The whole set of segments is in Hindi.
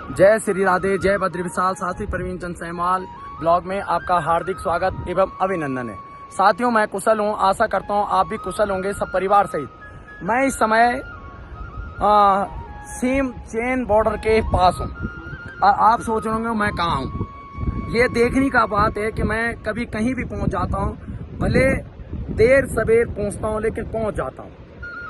जय श्री राधे, जय बद्री विशाल। साथी प्रवीण चंद सैमाल ब्लॉग में आपका हार्दिक स्वागत एवं अभिनंदन है। साथियों, मैं कुशल हूँ, आशा करता हूँ आप भी कुशल होंगे, सब परिवार सहित। मैं इस समय सीम चेन बॉर्डर के पास हूँ और आप सोच रहे होंगे मैं कहाँ हूँ। ये देखने का बात है कि मैं कभी कहीं भी पहुँच जाता हूँ, भले देर सवेर पहुँचता हूँ लेकिन पहुँच जाता हूँ,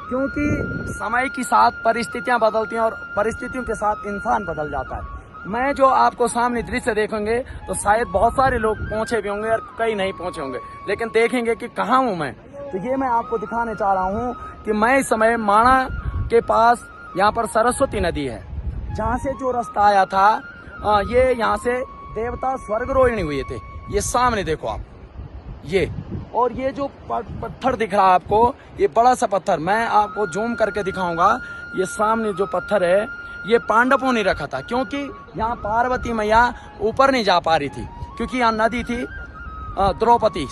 क्योंकि समय के साथ परिस्थितियां बदलती हैं और परिस्थितियों के साथ इंसान बदल जाता है। मैं जो आपको सामने दृश्य देखेंगे तो शायद बहुत सारे लोग पहुंचे भी होंगे और कई नहीं पहुंचे होंगे, लेकिन देखेंगे कि कहाँ हूं मैं। तो ये मैं आपको दिखाने चाह रहा हूं कि मैं इस समय माणा के पास, यहाँ पर सरस्वती नदी है, जहाँ से जो रास्ता आया था ये यहाँ से देवता स्वर्गरोहिणी हुए थे। ये सामने देखो आप, ये और ये जो पत्थर दिख रहा है आपको, ये बड़ा सा पत्थर मैं आपको जूम करके दिखाऊंगा। ये सामने जो पत्थर है ये पांडवों ने रखा था, क्योंकि यहाँ पार्वती मैया ऊपर नहीं जा पा रही थी, क्योंकि यहाँ नदी थी। द्रौपदी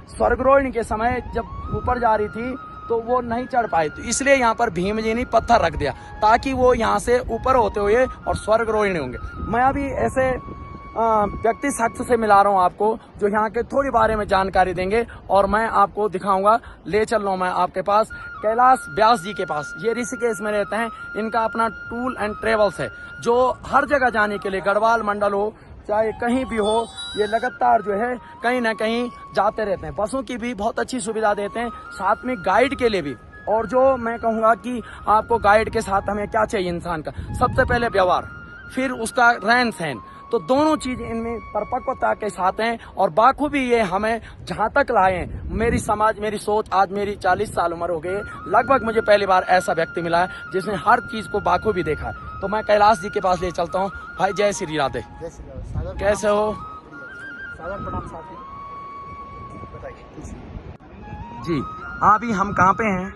स्वर्गरोहिणी के समय जब ऊपर जा रही थी तो वो नहीं चढ़ पाई, तो इसलिए यहाँ पर भीम जी ने पत्थर रख दिया ताकि वो यहाँ से ऊपर होते हुए और स्वर्गरोहिणी होंगे। मैं अभी ऐसे व्यक्ति शख्स से मिला रहा हूँ आपको, जो यहाँ के थोड़ी बारे में जानकारी देंगे और मैं आपको दिखाऊंगा। ले चल रहा हूँ मैं आपके पास कैलाश व्यास जी के पास। ये ऋषिकेश में रहते हैं, इनका अपना टूल एंड ट्रेवल्स है, जो हर जगह जाने के लिए, गढ़वाल मंडल हो चाहे कहीं भी हो, ये लगातार जो है कहीं ना कहीं जाते रहते हैं। बसों की भी बहुत अच्छी सुविधा देते हैं, साथ में गाइड के लिए भी। और जो मैं कहूँगा कि आपको गाइड के साथ हमें क्या चाहिए इंसान का, सबसे पहले व्यवहार, फिर उसका रहन सहन, तो दोनों चीज इनमें परिपक्वता के साथ हैं और बाखूबी ये हमें जहां तक लाए हैं। मेरी समाज, मेरी सोच, आज मेरी 40 साल उम्र हो गई, लगभग मुझे पहली बार ऐसा व्यक्ति मिला है जिसने हर चीज को बाखूबी देखा है। तो मैं कैलाश जी के पास ले चलता हूँ। भाई जय श्री राधे, कैसे हो? सागर प्रणाम साथी, जी अभी हम कहाँ पे हैं?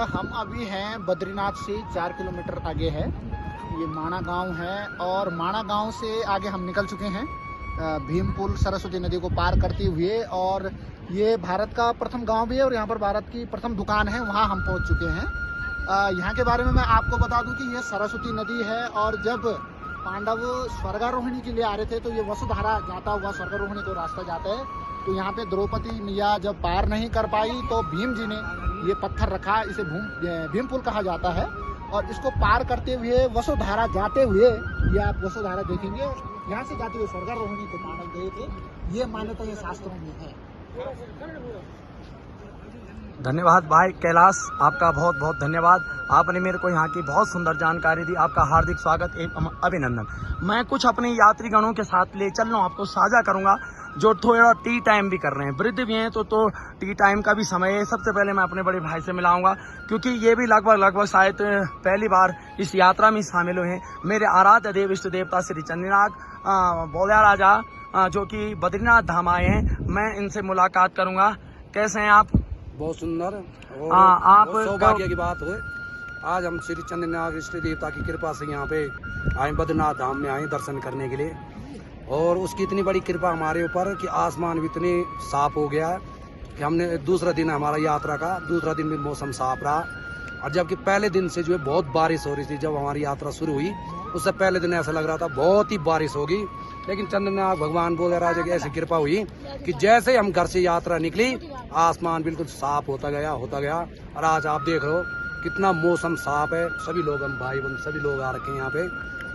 हम अभी हैं बद्रीनाथ से 4 किलोमीटर आगे है, ये माणा गांव है। और माणा गांव से आगे हम निकल चुके हैं भीमपुल सरस्वती नदी को पार करते हुए, और ये भारत का प्रथम गांव भी है और यहाँ पर भारत की प्रथम दुकान है, वहाँ हम पहुँच चुके हैं। यहाँ के बारे में मैं आपको बता दूं कि ये सरस्वती नदी है, और जब पांडव स्वर्गारोहिणी के लिए आ रहे थे तो ये वसुधारा जाता हुआ स्वर्गारोहिणी को रास्ता जाता है। तो यहाँ पे द्रौपदी मैया जब पार नहीं कर पाई तो भीम जी ने ये पत्थर रखा, इसे भीमपुल कहा जाता है। और इसको पार करते हुए वसुधारा जाते हुए, ये आप वसुधारा देखेंगे, यहाँ से जाते हुए स्वर्गारोहिणी को पांडव गए थे। ये मान्यता ये शास्त्रों में है। धन्यवाद भाई कैलाश, आपका बहुत बहुत धन्यवाद। आपने मेरे को यहाँ की बहुत सुंदर जानकारी दी, आपका हार्दिक स्वागत एवं अभिनंदन। मैं कुछ अपने यात्रीगणों के साथ ले चल रहा हूँ, आपको साझा करूंगा, जो थोड़ा टी टाइम भी कर रहे हैं, वृद्ध भी हैं, तो टी टाइम का भी समय है। सबसे पहले मैं अपने बड़े भाई से मिलाऊंगा, क्योंकि ये भी लगभग शायद पहली बार इस यात्रा में शामिल हुए हैं। मेरे आराध्य देव इष्ट देवता श्री चंद्रनाथ बोलिया राजा, जो कि बद्रीनाथ धाम आए हैं, मैं इनसे मुलाकात करूंगा। कैसे हैं आप? बहुत सुंदर और आप बहुत सौभाग्य की बात है। आज हम श्री चंद्रनाथ इष्ट देवता की कृपा से यहाँ पे आए, बद्रीनाथ धाम में आए दर्शन करने के लिए, और उसकी इतनी बड़ी कृपा हमारे ऊपर कि आसमान भी इतने साफ हो गया है कि हमने दूसरा दिन हमारा यात्रा का, दूसरा दिन भी मौसम साफ रहा। और जबकि पहले दिन से जो है बहुत बारिश हो रही थी, जब हमारी यात्रा शुरू हुई उससे पहले दिन ऐसा लग रहा था बहुत ही बारिश होगी, लेकिन चंद्रनाथ भगवान बोले राजा की ऐसी कृपा हुई कि जैसे हम घर से यात्रा निकली आसमान बिल्कुल साफ होता गया। और आज आप देख रहे हो कितना मौसम साफ है। सभी लोग, हम भाई बहन सभी लोग आ रखे हैं यहाँ पे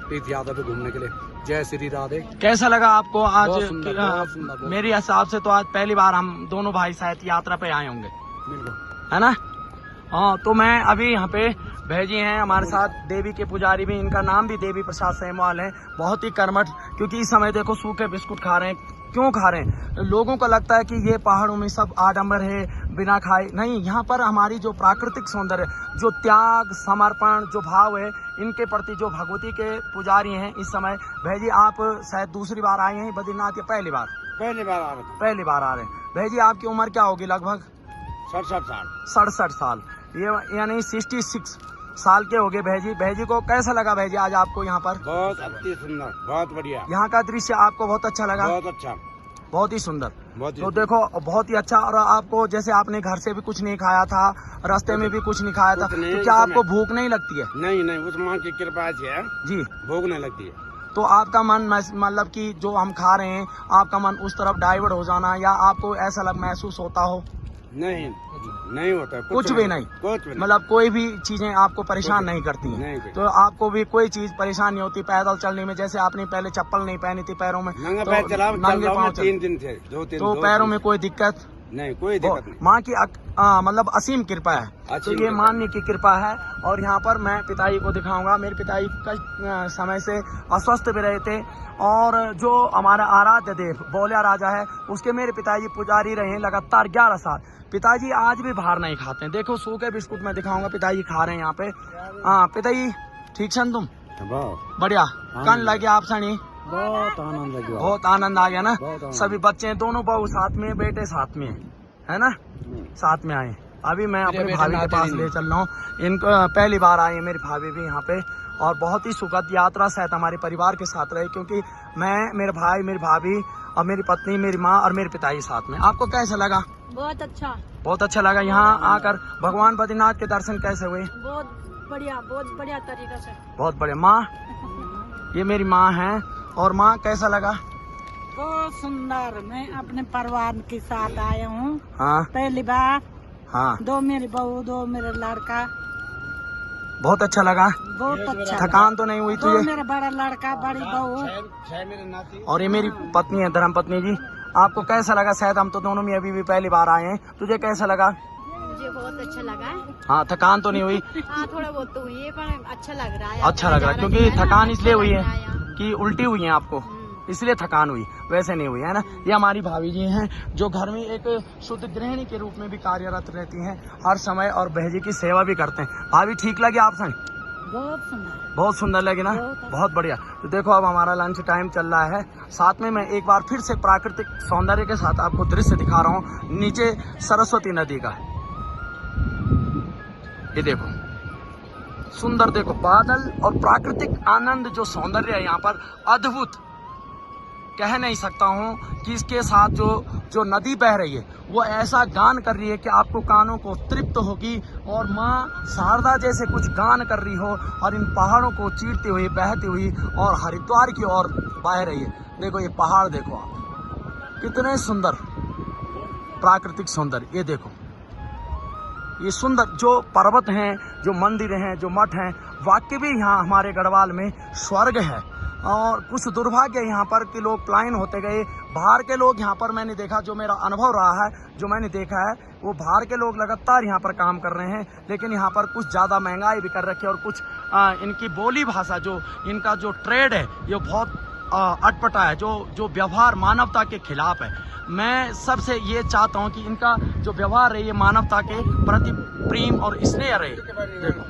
तीर्थ यात्रा पे घूमने के लिए। जय श्री राधे। कैसा लगा आपको आज? बहुत सुंदर। मेरे हिसाब से तो आज पहली बार हम दोनों भाई शायद यात्रा पे आए होंगे, बिल्कुल, है ना? हाँ, तो मैं अभी यहाँ पे भैजी हैं हमारे साथ, देवी के पुजारी भी, इनका नाम भी देवी प्रसाद सैमवाल है। बहुत ही कर्मठ, क्योंकि इस समय देखो सूखे बिस्कुट खा रहे हैं। क्यों खा रहे हैं? लोगों को लगता है कि ये पहाड़ों में सब आडंबर है, बिना खाए नहीं। यहाँ पर हमारी जो प्राकृतिक सौंदर्य, जो त्याग, समर्पण, जो भाव है, इनके प्रति जो भगवती के पुजारी हैं इस समय। भैजी आप शायद दूसरी बार आए हैं बद्रीनाथ या पहली बार? पहली बार आ रहे थे। पहली बार आ रहे हैं। भैजी आपकी उम्र क्या होगी? लगभग 67 साल, ये यानी 66 साल के हो गए भैजी। भैजी को कैसा लगा भैजी आज आपको यहाँ पर? बहुत अति सुंदर, बहुत बढ़िया। यहाँ का दृश्य आपको बहुत अच्छा लगा? बहुत अच्छा। बहुत ही सुंदर। बहुत ही तो देखो बहुत ही अच्छा। और आपको जैसे आपने घर से भी कुछ नहीं खाया था, रास्ते में भी कुछ नहीं खाया था, कुछ नहीं, तो क्या इस आपको समय- भूख नहीं लगती है? नहीं, उस माँ की कृपा से है, जी। भूख नहीं लगती है। तो आपका मन मतलब कि जो हम खा रहे हैं आपका मन उस तरफ डाइवर्ट हो जाना, या आपको ऐसा महसूस होता हो? नहीं होता, कुछ भी नहीं, कुछ भी मतलब कोई भी चीजें आपको परेशान नहीं करती नहीं हैं? कोई। तो आपको भी कोई चीज परेशान नहीं होती पैदल चलने में? जैसे आपने पहले चप्पल नहीं पहनी थी पैरों में, नंगा तो पैर चला, नंगे पाँव 3 दिन से, तो पैरों में कोई दिक्कत नहीं, कोई दिक्कत नहीं। माँ की मतलब असीम कृपा है। तो असीम ये कृपा। मान्य की कृपा है। और यहाँ पर मैं पिताजी को दिखाऊंगा। मेरे पिताजी कई समय से अस्वस्थ भी रहे थे, और जो हमारा आराध्य देव बोलिया राजा है उसके मेरे पिताजी पुजारी रहे हैं लगातार 11 साल। पिताजी आज भी बाहर नहीं खाते हैं। देखो सूखे बिस्कुट मैं दिखाऊंगा, पिताजी खा रहे हैं यहाँ पे। हाँ पिताजी ठीक सन तुम? बढ़िया। कन लगे आप सनी? बहुत आनंद लगा, बहुत आनंद आ गया ना? बहुत आनंद। सभी बच्चे दोनों बहू साथ में, बेटे साथ में है ना? साथ में आए। अभी मैं अपने भाभी के पास ले चल रहा हूँ। इनको पहली बार आई है मेरी भाभी भी यहाँ पे, और बहुत ही सुखद यात्रा शायद हमारे परिवार के साथ रहे, क्योंकि मैं, मेरे भाई, मेरी भाभी और मेरी पत्नी, मेरी माँ और मेरे पिताजी साथ में। आपको कैसा लगा? बहुत अच्छा, बहुत अच्छा लगा। यहाँ आकर भगवान बद्रीनाथ के दर्शन कैसे हुए? बहुत बढ़िया तरीका से। बहुत बढ़िया। माँ, ये मेरी माँ है। और माँ कैसा लगा? बहुत सुंदर। मैं अपने परिवार के साथ आया हूँ हाँ पहली बार। हाँ, 2 मेरी बहू, 2 मेरा लड़का। बहुत अच्छा लगा। बहुत अच्छा। थकान तो नहीं हुई 2 तुझे? मेरा बड़ा लड़का, बड़ी बहू। और ये मेरी पत्नी है, धर्म पत्नी जी। आपको कैसा लगा? शायद हम तो दोनों में अभी भी पहली बार आए हैं। तुझे कैसा लगा? मुझे बहुत अच्छा लगा है। हाँ, थकान तो नहीं हुई? हाँ थोड़ा बहुत तो हुई है पर अच्छा लग रहा है। अच्छा लग रहा है, क्योंकि थकान इसलिए हुई है कि उल्टी हुई है आपको, इसलिए थकान हुई, वैसे नहीं हुई है ना। ये हमारी भाभी जी हैं जो घर में एक शुद्ध गृहिणी के रूप में भी कार्यरत रहती हैं हर समय, और बहजी की सेवा भी करते हैं। भाभी ठीक लगी आप सही? बहुत सुंदर। बहुत सुंदर लगी ना? बहुत बढ़िया। तो देखो अब हमारा लंच टाइम चल रहा है। साथ में मैं एक बार फिर से प्राकृतिक सौंदर्य के साथ आपको दृश्य दिखा रहा हूँ नीचे सरस्वती नदी का। ये देखो सुंदर, देखो बादल और प्राकृतिक आनंद, जो सौंदर्य है यहाँ पर अद्भुत, कह नहीं सकता हूँ कि इसके साथ जो नदी बह रही है वो ऐसा गान कर रही है कि आपको कानों को तृप्त होगी, और माँ शारदा जैसे कुछ गान कर रही हो, और इन पहाड़ों को चीरती हुई, बहती हुई और हरिद्वार की ओर बह रही है। देखो ये पहाड़, देखो आप कितने सुंदर प्राकृतिक सौंदर्य। ये देखो ये सुंदर जो पर्वत हैं, जो मंदिर हैं, जो मठ हैं, वाकई भी यहाँ हमारे गढ़वाल में स्वर्ग है। और कुछ दुर्भाग्य यहाँ पर कि लोग पलायन होते गए। बाहर के लोग यहाँ पर, मैंने देखा, जो मेरा अनुभव रहा है, जो मैंने देखा है, वो बाहर के लोग लगातार यहाँ पर काम कर रहे हैं, लेकिन यहाँ पर कुछ ज़्यादा महंगाई भी कर रखी है, और कुछ इनकी बोली भाषा, जो इनका जो ट्रेड है, ये बहुत अटपटा है, जो व्यवहार मानवता के खिलाफ है। मैं सबसे ये चाहता हूँ कि इनका जो व्यवहार है ये मानवता के प्रति प्रेम और स्नेह रहे। देखो